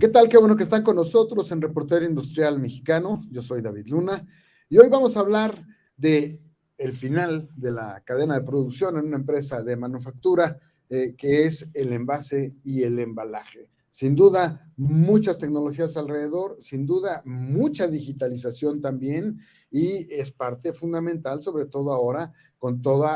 ¿Qué tal? Qué bueno que están con nosotros en Reportero Industrial Mexicano. Yo soy David Luna y hoy vamos a hablar de el final de la cadena de producción en una empresa de manufactura que es el envase y el embalaje. Sin duda, muchas tecnologías alrededor, sin duda, mucha digitalización también y es parte fundamental, sobre todo ahora, con todos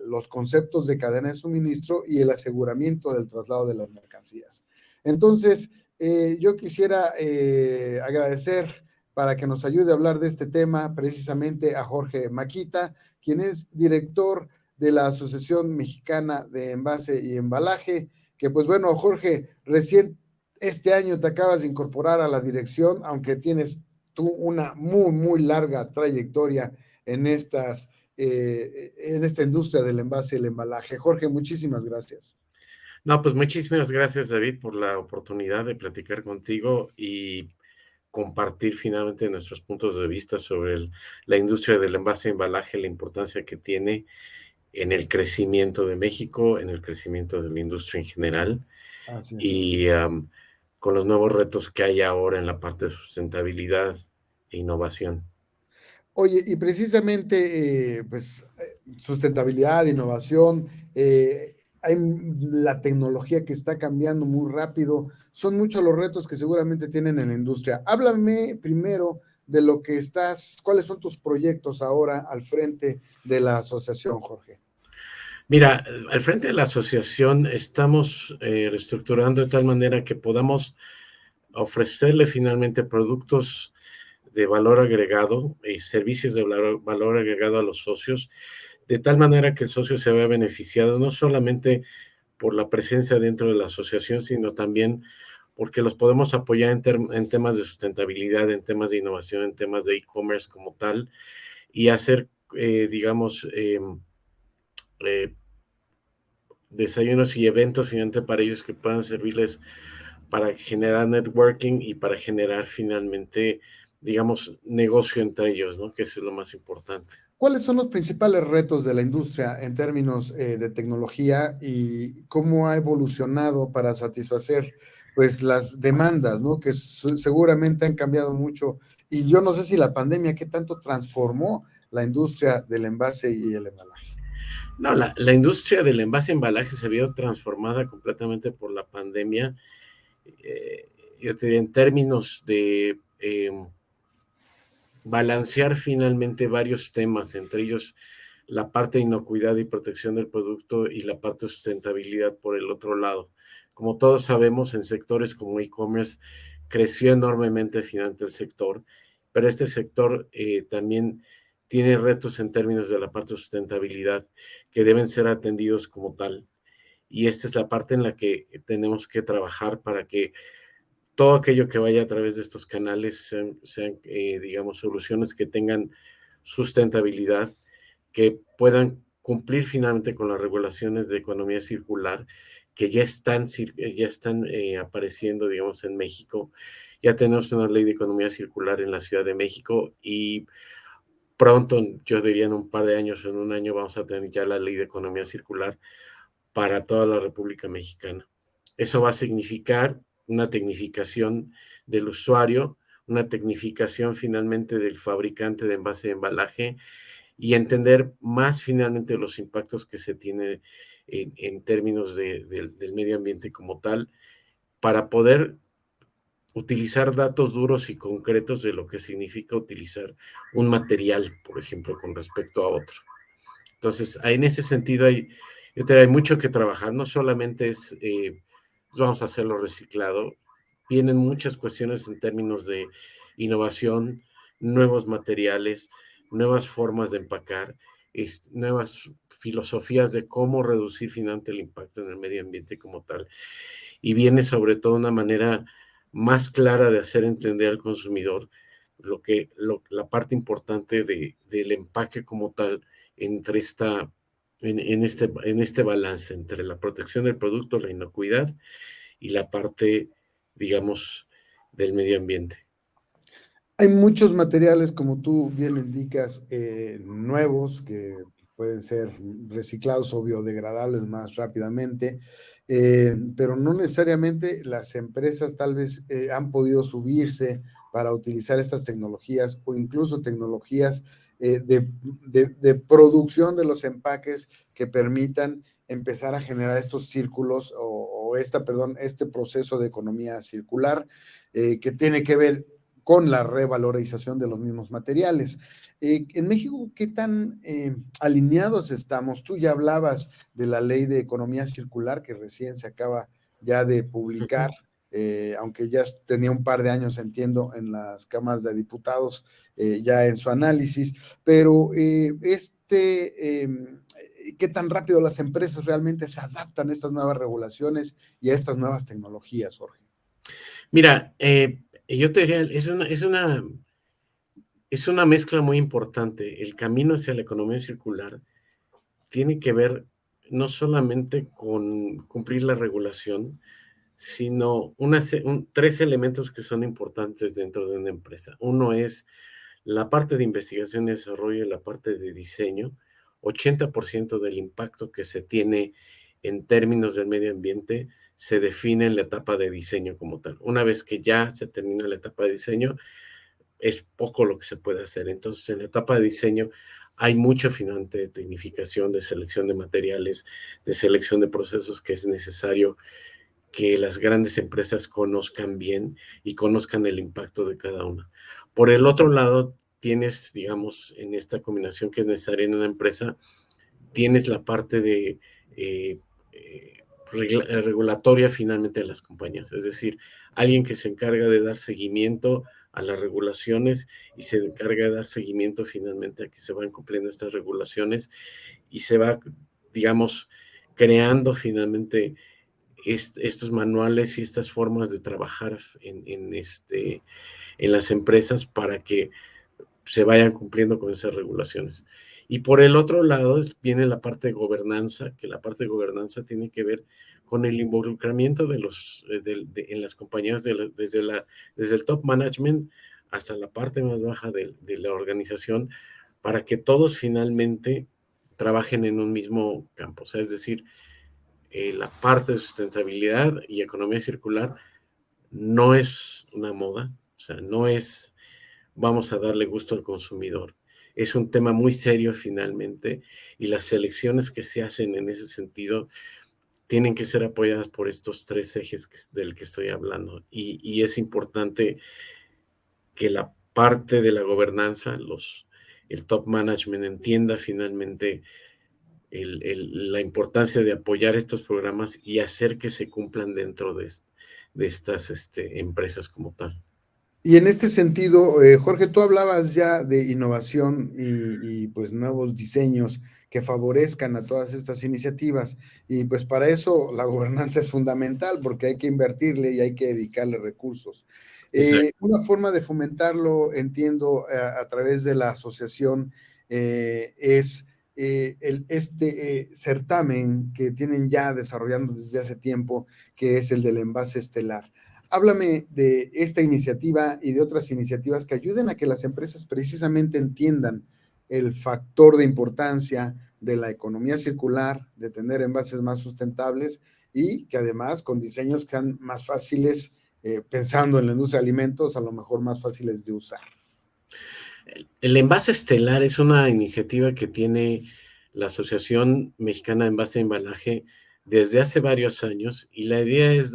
los conceptos de cadena de suministro y el aseguramiento del traslado de las mercancías. Entonces, yo quisiera agradecer para que nos ayude a hablar de este tema precisamente a Jorge Maquita, quien es director de la Asociación Mexicana de Envase y Embalaje, que pues bueno, Jorge, recién este año te acabas de incorporar a la dirección, aunque tienes tú una muy larga trayectoria en esta industria del envase y el embalaje. Jorge, muchísimas gracias. No, pues muchísimas gracias, David, por la oportunidad de platicar contigo y compartir finalmente nuestros puntos de vista sobre la industria del envase y embalaje, la importancia que tiene en el crecimiento de México, en el crecimiento de la industria en general Así es. y con los nuevos retos que hay ahora en la parte de sustentabilidad e innovación. Oye, y precisamente, sustentabilidad, innovación, hay la tecnología que está cambiando muy rápido, son muchos los retos que seguramente tienen en la industria. Háblame primero de lo que cuáles son tus proyectos ahora al frente de la asociación, Jorge. Mira, al frente de la asociación estamos reestructurando de tal manera que podamos ofrecerle finalmente productos de valor agregado y servicios de valor agregado a los socios, de tal manera que el socio se vea beneficiado no solamente por la presencia dentro de la asociación, sino también porque los podemos apoyar en temas de sustentabilidad, en temas de innovación, en temas de e-commerce como tal, y hacer, digamos, eh, desayunos y eventos finalmente para ellos que puedan servirles para generar networking y para generar finalmente, digamos, negocio entre ellos, ¿no? Que eso es lo más importante. ¿Cuáles son los principales retos de la industria en términos de tecnología y cómo ha evolucionado para satisfacer pues las demandas, ¿no? Que seguramente han cambiado mucho. Y yo no sé si la pandemia, ¿qué tanto transformó la industria del envase y el embalaje? No, la industria del envase embalaje se vio transformada completamente por la pandemia. Eh, yo te diría, en términos de balancear finalmente varios temas, entre ellos la parte de inocuidad y protección del producto y la parte de sustentabilidad por el otro lado. Como todos sabemos, en sectores como e-commerce creció enormemente finalmente el sector, pero este sector también tiene retos en términos de la parte de sustentabilidad que deben ser atendidos como tal. Y esta es la parte en la que tenemos que trabajar para que todo aquello que vaya a través de estos canales sean digamos, soluciones que tengan sustentabilidad, que puedan cumplir finalmente con las regulaciones de economía circular que ya están apareciendo, digamos, en México. Ya tenemos una ley de economía circular en la Ciudad de México y pronto, yo diría en un par de años, en un año, vamos a tener ya la ley de economía circular para toda la República Mexicana. Eso va a significar una tecnificación del usuario, una tecnificación finalmente del fabricante de envase de embalaje y entender más finalmente los impactos que se tiene en términos del medio ambiente como tal, para poder utilizar datos duros y concretos de lo que significa utilizar un material, por ejemplo, con respecto a otro. Entonces, en ese sentido hay mucho que trabajar, no solamente vamos a hacerlo reciclado, vienen muchas cuestiones en términos de innovación, nuevos materiales, nuevas formas de empacar, nuevas filosofías de cómo reducir finalmente el impacto en el medio ambiente como tal. Y viene sobre todo una manera más clara de hacer entender al consumidor la parte importante del empaque como tal entre en este balance entre la protección del producto, la inocuidad y la parte, digamos, del medio ambiente. Hay muchos materiales, como tú bien lo indicas, nuevos que pueden ser reciclados o biodegradables más rápidamente, pero no necesariamente las empresas tal vez han podido subirse para utilizar estas tecnologías o incluso tecnologías de producción de los empaques que permitan empezar a generar estos círculos este proceso de economía circular que tiene que ver con la revalorización de los mismos materiales. En México, ¿qué tan alineados estamos? Tú ya hablabas de la ley de economía circular que recién se acaba ya de publicar, aunque ya tenía un par de años, entiendo, en las cámaras de diputados, ya en su análisis, pero ¿qué tan rápido las empresas realmente se adaptan a estas nuevas regulaciones y a estas nuevas tecnologías, Jorge? Mira, yo te diría, es una mezcla muy importante. El camino hacia la economía circular tiene que ver no solamente con cumplir la regulación, sino tres elementos que son importantes dentro de una empresa. Uno es la parte de investigación y desarrollo y la parte de diseño. 80% del impacto que se tiene en términos del medio ambiente se define en la etapa de diseño como tal. Una vez que ya se termina la etapa de diseño, es poco lo que se puede hacer. Entonces, en la etapa de diseño hay mucho afinante de tecnificación, de selección de materiales, de selección de procesos que es necesario que las grandes empresas conozcan bien y conozcan el impacto de cada una. Por el otro lado, tienes, digamos, en esta combinación que es necesaria en una empresa, tienes la parte de regulatoria finalmente de las compañías, es decir, alguien que se encarga de dar seguimiento a las regulaciones y se encarga de dar seguimiento finalmente a que se van cumpliendo estas regulaciones y se va, digamos, creando finalmente estos manuales y estas formas de trabajar en las empresas para que se vayan cumpliendo con esas regulaciones. Y por el otro lado viene la parte de gobernanza, que la parte de gobernanza tiene que ver con el involucramiento en las compañías desde el top management hasta la parte más baja de la organización para que todos finalmente trabajen en un mismo campo. O sea, es decir, la parte de sustentabilidad y economía circular no es una moda, o sea, no es vamos a darle gusto al consumidor. Es un tema muy serio finalmente y las elecciones que se hacen en ese sentido tienen que ser apoyadas por estos tres ejes del que estoy hablando. Y es importante que la parte de la gobernanza, el top management entienda finalmente la importancia de apoyar estos programas y hacer que se cumplan dentro de estas empresas como tal. Y en este sentido, Jorge, tú hablabas ya de innovación y pues nuevos diseños que favorezcan a todas estas iniciativas y pues para eso la gobernanza es fundamental porque hay que invertirle y hay que dedicarle recursos. Exacto. Una forma de fomentarlo, entiendo, a través de la asociación es certamen que tienen ya desarrollando desde hace tiempo, que es el del envase estelar. Háblame de esta iniciativa y de otras iniciativas que ayuden a que las empresas precisamente entiendan el factor de importancia de la economía circular, de tener envases más sustentables y que además con diseños que sean más fáciles, pensando en la industria de alimentos, a lo mejor más fáciles de usar. El envase estelar es una iniciativa que tiene la Asociación Mexicana de Envase y Embalaje desde hace varios años y la idea es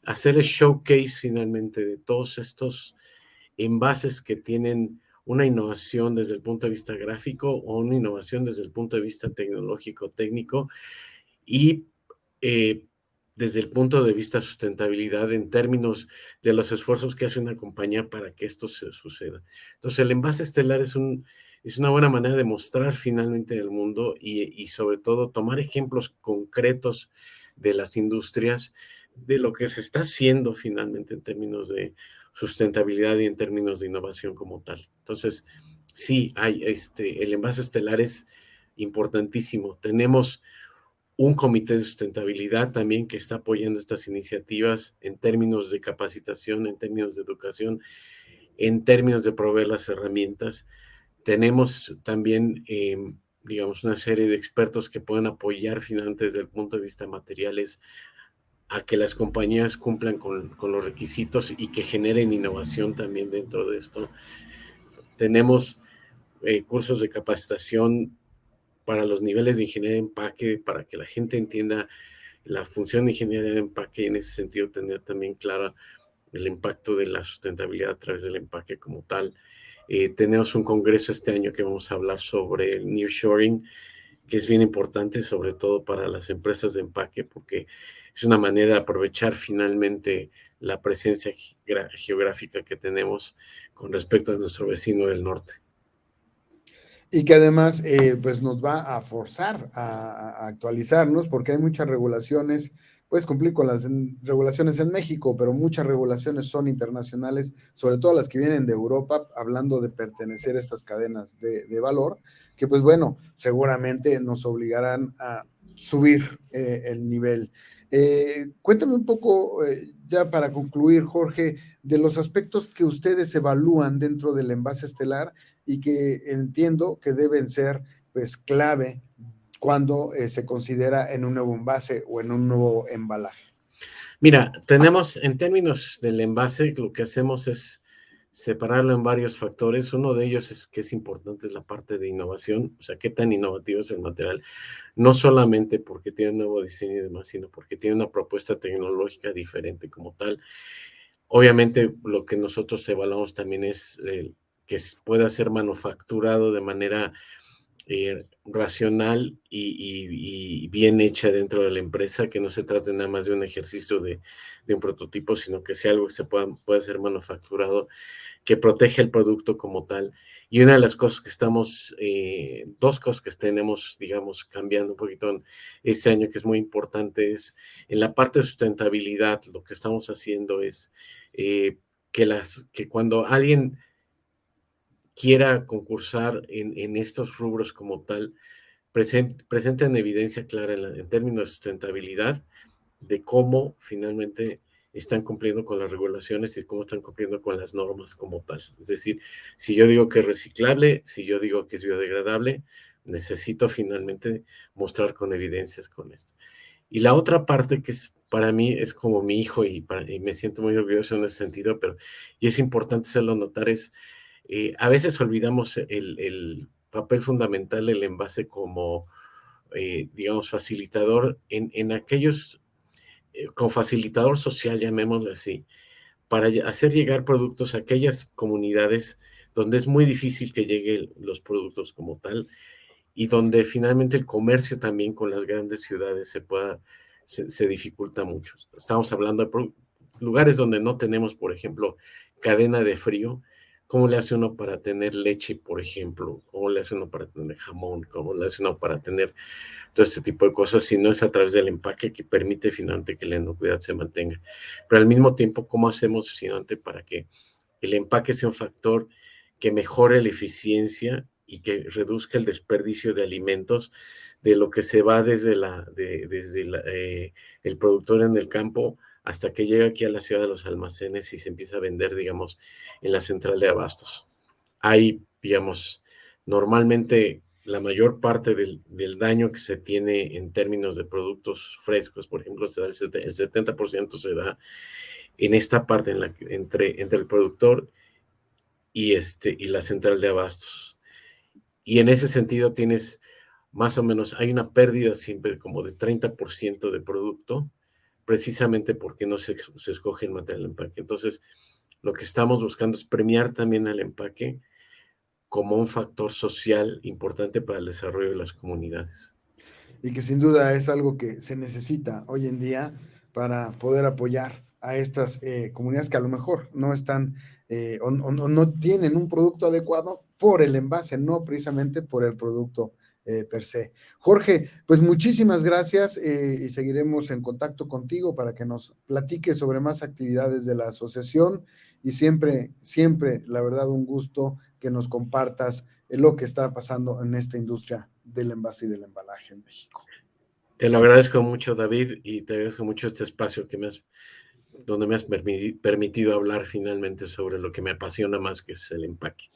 hacer el showcase finalmente de todos estos envases que tienen una innovación desde el punto de vista gráfico o una innovación desde el punto de vista tecnológico, técnico y eh, desde el punto de vista sustentabilidad en términos de los esfuerzos que hace una compañía para que esto suceda. Entonces, el envase estelar es una buena manera de mostrar finalmente al mundo y sobre todo tomar ejemplos concretos de las industrias, de lo que se está haciendo finalmente en términos de sustentabilidad y en términos de innovación como tal. Entonces, sí, el envase estelar es importantísimo. Tenemos un comité de sustentabilidad también que está apoyando estas iniciativas en términos de capacitación, en términos de educación, en términos de proveer las herramientas. Tenemos también digamos, una serie de expertos que pueden apoyar finalmente desde el punto de vista de materiales a que las compañías cumplan con los requisitos y que generen innovación también dentro de esto. Tenemos cursos de capacitación para los niveles de ingeniería de empaque, para que la gente entienda la función de ingeniería de empaque y en ese sentido tener también clara el impacto de la sustentabilidad a través del empaque como tal. Tenemos un congreso este año que vamos a hablar sobre el nearshoring, que es bien importante, sobre todo para las empresas de empaque, porque es una manera de aprovechar finalmente la presencia geográfica que tenemos con respecto a nuestro vecino del norte. Y que además pues nos va a forzar a actualizarnos porque hay muchas regulaciones, puedes cumplir con las regulaciones en México, pero muchas regulaciones son internacionales, sobre todo las que vienen de Europa, hablando de pertenecer a estas cadenas de valor, que pues bueno, seguramente nos obligarán a subir el nivel. Cuéntame un poco, ya para concluir, Jorge, de los aspectos que ustedes evalúan dentro del envase estelar y que entiendo que deben ser pues clave cuando se considera en un nuevo envase o en un nuevo embalaje. Mira, tenemos en términos del envase, lo que hacemos es separarlo en varios factores. Uno de ellos es que es importante es la parte de innovación, o sea, qué tan innovativo es el material, no solamente porque tiene un nuevo diseño y demás, sino porque tiene una propuesta tecnológica diferente como tal. Obviamente, lo que nosotros evaluamos también es que pueda ser manufacturado de manera racional y bien hecha dentro de la empresa, que no se trate nada más de un ejercicio de un prototipo, sino que sea algo que pueda ser manufacturado, que protege el producto como tal. Y una de las cosas que dos cosas que tenemos, digamos, cambiando un poquito este año, que es muy importante, es en la parte de sustentabilidad, lo que estamos haciendo es que cuando alguien quiera concursar en estos rubros como tal, presenten evidencia clara en términos de sustentabilidad de cómo finalmente están cumpliendo con las regulaciones y cómo están cumpliendo con las normas como tal. Es decir, si yo digo que es reciclable, si yo digo que es biodegradable, necesito finalmente mostrar con evidencias con esto. Y la otra parte que para mí es como mi hijo y me siento muy orgulloso en ese sentido, y es importante hacerlo notar, es a veces olvidamos el papel fundamental del envase como, digamos, facilitador en aquellos, como facilitador social, llamémoslo así, para hacer llegar productos a aquellas comunidades donde es muy difícil que lleguen los productos como tal y donde finalmente el comercio también con las grandes ciudades se dificulta mucho. Estamos hablando de lugares donde no tenemos, por ejemplo, cadena de frío. ¿Cómo le hace uno para tener leche, por ejemplo? ¿Cómo le hace uno para tener jamón? ¿Cómo le hace uno para tener todo este tipo de cosas? Si no es a través del empaque que permite finalmente que la inocuidad se mantenga. Pero al mismo tiempo, ¿cómo hacemos finalmente para que el empaque sea un factor que mejore la eficiencia y que reduzca el desperdicio de alimentos de lo que se va desde el productor en el campo hasta que llega aquí a la ciudad de los almacenes y se empieza a vender, digamos, en la central de abastos? Hay, digamos, normalmente la mayor parte del daño que se tiene en términos de productos frescos, por ejemplo, el 70% se da en esta parte entre el productor y la central de abastos. Y en ese sentido tienes más o menos, hay una pérdida siempre como de 30% de producto, precisamente porque no se escoge el material de empaque. Entonces, lo que estamos buscando es premiar también al empaque como un factor social importante para el desarrollo de las comunidades. Y que sin duda es algo que se necesita hoy en día para poder apoyar a estas comunidades que a lo mejor no están o no tienen un producto adecuado por el envase, no precisamente por el producto per se. Jorge, pues muchísimas gracias y seguiremos en contacto contigo para que nos platiques sobre más actividades de la asociación y siempre, siempre, la verdad, un gusto que nos compartas lo que está pasando en esta industria del envase y del embalaje en México. Te lo agradezco mucho, David, y te agradezco mucho este espacio donde me has permitido hablar finalmente sobre lo que me apasiona más, que es el empaque.